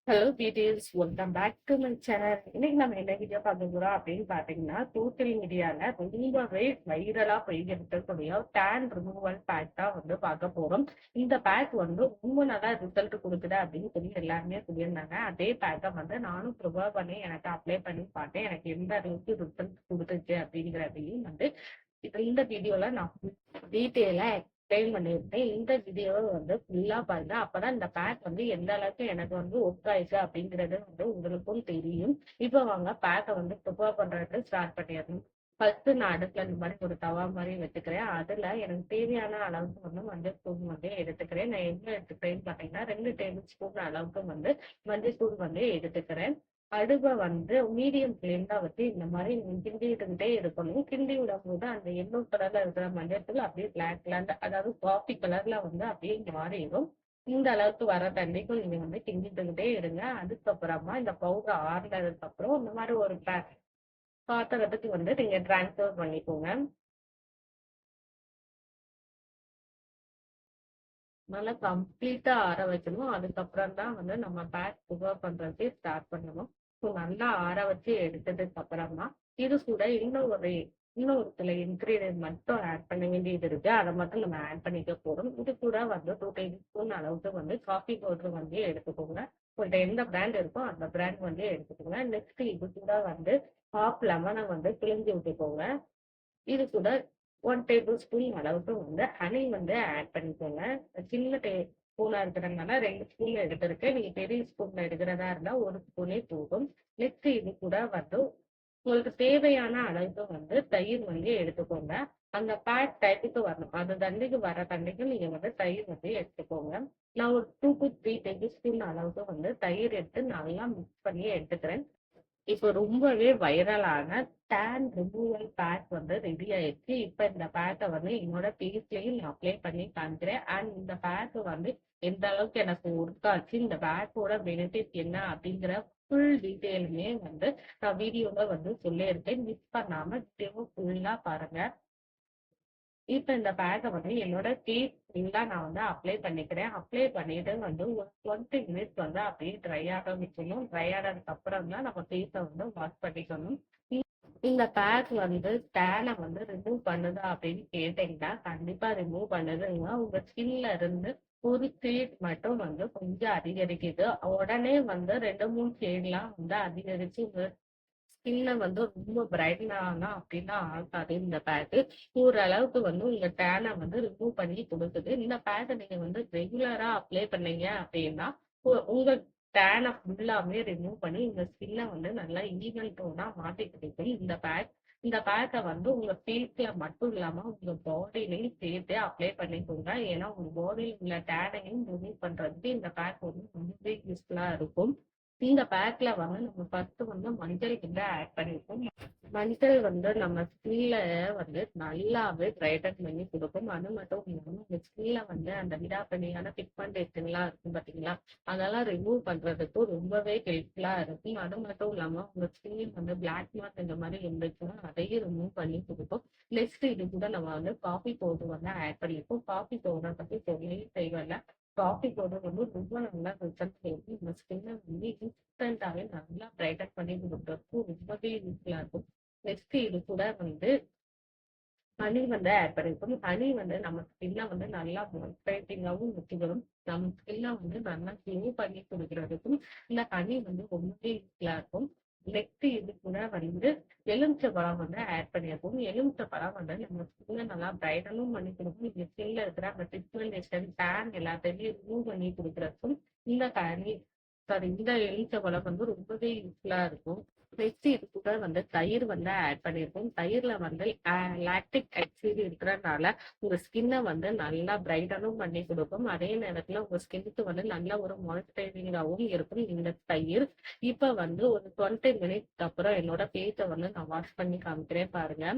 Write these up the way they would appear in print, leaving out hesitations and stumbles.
Hello beauties, welcome back to my channel. இன்னைக்கு நம்ம என்ன வீடியோ பார்க்க போறோம் அப்படின்னு பாத்தீங்கன்னா, சோசியல் மீடியால ரொம்பவே வைரலா போயிட்டு இருக்கக்கூடிய டேன் ரிமூவல் பேக் தான் வந்து பார்க்க போறோம். இந்த பேக் வந்து ரொம்ப நல்லா ரிசல்ட் கொடுக்குது அப்படின்னு சொல்லி எல்லாருமே சொல்லியிருந்தாங்க. அதே பேக்கை வந்து நானும் ப்ரிஃபர் பண்ணி எனக்கு அப்ளை பண்ணி பார்த்தேன். எனக்கு எந்த அளவுக்கு ரிசல்ட் கொடுத்துச்சு அப்படிங்கிறதையும் வந்து இந்த வீடியோல நான் டீட்டெயிலா எக்ஸ்பிளைன் பண்ணியிருக்கேன். இந்த வீடியோவை வந்து ஃபுல்லா பாருங்க. அப்பதான் இந்த பேக் வந்து எந்த அளவுக்கு எனக்கு வந்து ஒர்க் ஆயிடுச்சு அப்படிங்கிறது வந்து உங்களுக்கும் தெரியும். இப்போ வாங்க பேக்கை வந்து ப்ரிப்பேர் பண்றது ஸ்டார்ட் பண்ணிடணும். ஃபர்ஸ்ட் நான் அடுப்புல இந்த மாதிரி ஒரு தவா மாதிரி வச்சுக்கிறேன். அதுல எனக்கு தேவையான அளவுக்கு வந்து மஞ்சள் தூள் வந்து எடுத்துக்கிறேன். நான் எவ்வளவு எடுத்துக்கிறேன்னு பாத்தீங்கன்னா 2 டேபிள் ஸ்பூன் அளவுக்கு வந்து மஞ்சள் தூள் வந்து எடுத்துக்கிறேன். அடுப்பை வந்து மீடியம் ஃப்ளேம்ல வச்சு இந்த மாதிரி கிண்டிக்கிட்டே இருக்கணும். கிண்டி விடும்போது அந்த எல்லோ கலர்ல இருக்கிற மஞ்சள் அப்படியே பிளாக் கலர், அதாவது காஃபி கலர்ல வந்து அப்படியே மாறிடும். இந்த அளவுக்கு வர தண்ணிக்கும் நீங்க வந்து கிண்டிக்கிட்டே இருங்க. அதுக்கப்புறமா இந்த பவுடர் ஆறுனதுக்கு அப்புறம் இந்த மாதிரி ஒரு பாத்திரத்துக்கு வந்து நீங்க டிரான்ஸ்ஃபர் பண்ணிக்கோங்க. நல்லா கம்ப்ளீட்டா ஆற வைக்கணும். அதுக்கப்புறம் தான் வந்து நம்ம பேக் ப்ரிப்பேர் பண்றதுக்கு ஸ்டார்ட் பண்ணணும். ஸோ நல்லா ஆற வச்சு எடுத்ததுக்கு அப்புறமா இது கூட இன்னொரு சில இன்கிரீடியன்ட் மட்டும் ஆட் பண்ண வேண்டியது இருக்கு. அதை மட்டும் நம்ம ஆட் பண்ணிக்க போறோம். இது கூட வந்து 2 டேபிள் ஸ்பூன் அளவுக்கு வந்து காஃபி பவுடர் வந்து எடுத்துக்கோங்க. உங்கள்ட்ட எந்த பிராண்ட் இருக்கோ அந்த பிராண்ட் வந்து எடுத்துக்கோங்க. நெக்ஸ்ட் இது கூட வந்து ஹாஃப் லெமனை வந்து பிழிஞ்சு விட்டுக்கோங்க. இது கூட 1 டேபிள் ஸ்பூன் அளவுக்கு வந்து ஹனி வந்து ஆட் பண்ணிக்கோங்க. சின்ன ஸ்பூனா இருக்கிறதுனால 2 ஸ்பூன் எடுத்திருக்கேன். நீங்க பெரிய ஸ்பூன்ல எடுக்கிறதா இருந்தா 1 ஸ்பூனே போதும். நெக்ஸ்ட் இது கூட வந்து உங்களுக்கு தேவையான அளவுக்கு வந்து தயிர் வந்து எடுத்துக்கோங்க. அந்த பேக் டைப்புக்கு வரணும். அந்த தண்ணிக்கு வர தண்ணிக்கு நீங்க வந்து தயிர் வந்து எடுத்துக்கோங்க. நான் ஒரு 2 to 3 டேபிள் ஸ்பூன் அளவுக்கு வந்து தயிர் எடுத்து நல்லா மிக்ஸ் பண்ணி எடுத்துக்கிறேன். இப்போ ரொம்பவே வைரலான டேன் ரிமூவல் பேக் வந்து ரெடி ஆயிடுச்சு. இப்போ இந்த பேக்கை வந்து என்னோட ஃபேஸ்லயும் நான் அப்ளை பண்ணி காமிக்கிறேன். அண்ட் இந்த பேக் வந்து எந்த அளவுக்கு எனக்கு ஒர்க் ஆச்சு, இந்த பேக்கோட பெனிஃபிட் என்ன அப்படிங்கிற ஃபுல் டீட்டெயிலுமே வந்து நான் வீடியோல வந்து சொல்லியிருக்கேன். மிஸ் பண்ணாம வீடியோ ஃபுல்லா பாருங்க. இப்ப இந்த பேக்க வந்து என்னோட ஃபேஸ் ஃபுல்லா நான் வந்து அப்ளை பண்ணிக்கிறேன். அப்ளை பண்ணிட்டு வந்து ஒரு 20 மினிட்ஸ் வந்து அப்படியே ட்ரை ஆக விட்டுணும். ட்ரை ஆனதுக்கு அப்புறம் தான் நம்ம ஃபேஸ வந்து வாஷ் பண்ணிக்கணும். இந்த பேக் வந்து டேனை வந்து ரிமூவ் பண்ணுதா அப்படின்னு கேட்டீங்கன்னா கண்டிப்பா ரிமூவ் பண்ணுதுங்க. உங்க ஸ்கின்ல இருந்து ஒரு ஷேட் மட்டும் வந்து கொஞ்சம் அதிகரிக்குது. உடனே வந்து 2 3 ஷேட்லாம் வந்து அதிகரிச்சு உங்க ஸ்கின்ன வந்து ரொம்ப பிரைட்னா அப்படின்னா ஆகாது. இந்த பேக்கு ஓரளவுக்கு வந்து உங்க டேனை வந்து ரிமூவ் பண்ணி கொடுக்குது. இந்த பேக்கை நீங்க வந்து ரெகுலரா அப்ளை பண்ணீங்க அப்படின்னா உங்க டேனை ஃபுல்லாமே ரிமூவ் பண்ணி உங்க ஸ்கின்னை வந்து நல்லா ஈவன் டோனா மாத்தி கொடுக்கும் இந்த பேக். இந்த பேக்கை வந்து உங்க ஃபேஸ்ல மட்டும் இல்லாம உங்க பாடியிலையும் சேர்த்து அப்ளை பண்ணிக்கோங்க. ஏன்னா உங்க பாடியில் உள்ள டேனையும் ரிமூவ் பண்றதுக்கு இந்த பேக் வந்து ரொம்பவே யூஸ்ஃபுல்லா இருக்கும். இந்த பேக்ல வந்து நம்ம ஃபர்ஸ்ட் வந்து மஞ்சள் வந்து ஆட் பண்ணிருக்கோம். மஞ்சள் வந்து நம்ம ஸ்கின்ல வந்து நல்லாவே பிரைட்டன் பண்ணி கொடுக்கும். அது மட்டும் இல்லாம நம்ம ஸ்கின்ல வந்து அந்த விடாப்படியான பிக்மெண்டேஷன் எல்லாம் இருக்கும் பாத்தீங்களா, அதெல்லாம் ரிமூவ் பண்றதுக்கு ரொம்பவே ஹெல்ப்ஃபுல்லா இருக்கும். அது மட்டும் இல்லாம உங்க ஸ்கின் வந்து பிளாக் மார்க் இந்த மாதிரி இருந்துச்சுன்னா அதையும் ரிமூவ் பண்ணி கொடுக்கும். நெக்ஸ்ட் இது கூட நம்ம வந்து காஃபி பவுடர் வந்து ஆட் பண்ணிருக்கோம். காஃபி பவுடர் பத்தி சொல்லி செய்வேன்ல. காஃபி பவுடர் வந்து ரொம்ப நல்லா ரிசல்ட் கொடுக்கும். நம்ம ஸ்கின்னை வந்து இன்ஸ்டன்டாவே நல்லா பிரைட்டன் பண்ணி கொடுக்கறதுக்கு ரொம்பவே யூஸ்ஃபுல்லா இருக்கும். நெக்ஸ்ட் இது கூட வந்து ஹனி வந்து ஆட் பண்ணிருக்கோம். ஹனி வந்து நம்ம ஸ்கின்னை வந்து நல்லா மாய்ஸ்சரைசிங்காவும் வச்சுக்கணும். நம்ம ஸ்கின்னை வந்து நல்லா க்ளோ பண்ணி கொடுக்கறதுக்கும் இந்த ஹனி வந்து ரொம்பவே யூஸ்ஃபுல்லா இருக்கும். நெக்ஸ்ட் இது கூட வந்து எலுமிச்சை பழம் வந்து ஆட் பண்ணியிருக்கோம். எலுமிச்சை பழம் வந்து நம்ம ஸ்கின்னை நல்லா பிரைட்டனும் பண்ணி கொடுக்கும். இந்த ஸ்கின்ல இருக்கிற அந்த பிக்மெண்டேஷன் டேன் எல்லாத்தையுமே ரிமூவ் பண்ணி கொடுக்கறதுக்கும் இந்த ஹனி இந்த எலுமிச்சை பழம் வந்து ரொம்பவே யூஸ்ஃபுல்லா இருக்கும். நெக்ஸ்ட் இது கூட வந்து தயிர் வந்து ஆட் பண்ணியிருக்கோம். தயிர்ல வந்து லாக்டிக் ஆசிட் இருக்கிறதுனால உங்க ஸ்கின்னை வந்து நல்லா பிரைட்டனும் பண்ணி கொடுக்கும். அதே நேரத்துல உங்க ஸ்கின்னுக்கு வந்து நல்ல ஒரு மாய்ஸ்சரைசிங்காகவும் இருக்கும் இந்த தயிர். இப்ப வந்து ஒரு 20 மினிட்ஸ்க்கு அப்புறம் என்னோட ஃபேஸை வந்து நான் வாஷ் பண்ணி காமிக்கிறேன் பாருங்க.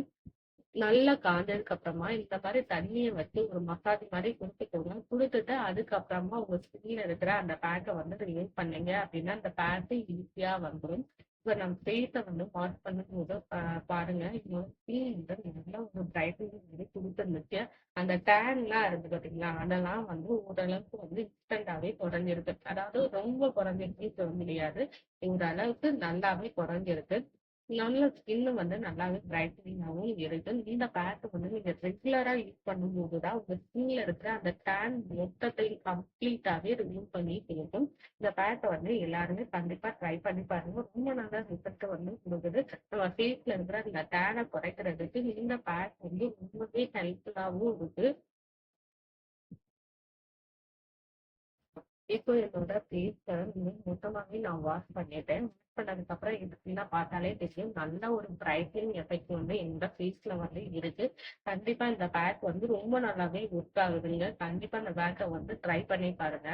நல்லா காஞ்சதுக்கு அப்புறமா இந்த மாதிரி தண்ணியை வச்சு ஒரு மசாஜ் மாதிரி கொடுத்துக்கோங்க. கொடுத்துட்டு அதுக்கப்புறமா உங்க ஸ்கின்ல இருக்கிற அந்த பேக்கை வந்து ரிமூவ் பண்ணீங்க அப்படின்னா அந்த பேக்கு ஈஸியா வந்துடும். இப்ப நம்ம ஃபேஸ வந்து வாஷ் பண்ணும்போது பாருங்க, என்னோட ஸ்கின் வந்து நல்ல ஒரு பிரைட்னிங் வந்து குடுத்துருந்துச்சு. அந்த டேன்லாம் இருக்கு பார்த்தீங்களா? அதெல்லாம் வந்து ஓரளவுக்கு வந்து இன்ஸ்டன்டாவே குறைஞ்சிருக்கு. அதாவது ரொம்ப குறைஞ்சிருக்குன்னு சொல்ல முடியாது. ஓரளவுக்கு நல்லாவே குறைஞ்சிருக்கு. நல்ல ஸ்கின் வந்து நல்லாவே பிரைட்டனிங்காவும் இருக்கு. இந்த பேக் வந்து நீங்க ரெகுலரா யூஸ் பண்ணும்போது தான் உங்க ஸ்கின்ல இருக்கிற அந்த டேன் மொத்தத்தையும் கம்ப்ளீட்டாவே ரிமூவ் பண்ணி குடுக்கும். இந்த பேக்க வந்து எல்லாருமே கண்டிப்பா ட்ரை பண்ணி பாருங்க. ரொம்ப நல்ல ரிசல்ட் வந்து குடுக்குது. நம்ம ஃபேஸ்ல இருக்கிற அந்த டேன குறைக்கிறதுக்கு இந்த பேக் வந்து ரொம்பவே ஹெல்ப்ஃபுல்லாவும் இருக்கு. இப்போ என்னோட ஃபேஸ மொத்தமாவே நான் வாஷ் பண்ணிட்டேன். வாஷ் பண்ணதுக்கப்புறம் இது ஃபுல்லா பார்த்தாலே தெரியும். நல்ல ஒரு பிரைட்னிங் எஃபெக்ட் வந்து என்னோட ஃபேஸ்ல வந்து இருக்கு. கண்டிப்பா இந்த பேக் வந்து ரொம்ப நல்லாவே ஒர்க் ஆகுதுங்க. கண்டிப்பா இந்த பேக்க வந்து ட்ரை பண்ணி பாருங்க.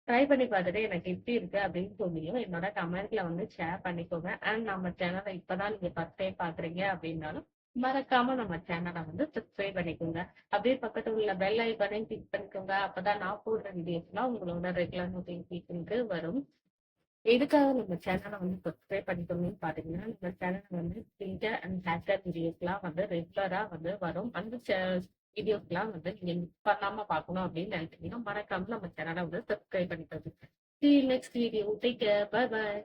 ட்ரை பண்ணி பார்த்துட்டு எனக்கு எப்படி இருக்கு அப்படின்னு சொல்லியும் என்னோட கமெண்ட்ல வந்து ஷேர் பண்ணிக்கோங்க. அண்ட் நம்ம சேனலை இப்பதான் நீங்க ஃபர்ஸ்ட் டைம் பாக்குறீங்க அப்படின்னாலும் மறக்காம நம்ம சேனலை வந்து சப்ஸ்கிரைப் பண்ணிக்கோங்க. அப்படியே பக்கத்துல உள்ள பெல் ஐக்கானையும் கிளிக் பண்ணிக்கோங்க. அப்பதான் நான் போடுற வீடியோஸ்லாம் உங்களோட ரெகுலர் நோட்டிபிகேஷனுக்கு வரும். எதுக்காக நம்ம சேனலை வந்து சப்ஸ்கிரைப் பண்ணிக்கோங்கன்னு பாத்தீங்கன்னா, நம்ம சேனல்ல வந்து ஸ்கின் அண்ட் ஹேர் கேர் வீடியோஸ்லாம் வந்து ரெகுலரா வந்து வரும். அந்த வீடியோஸ்லாம் வந்து நீங்க மிஸ் பண்ணாம பார்க்கணும் அப்படின்னு நினைச்சீங்கன்னா, மறக்காம நம்ம சேனலை வந்து சப்ஸ்கிரைப் பண்ணிக்கோங்க. See you next video. Take care. Bye bye.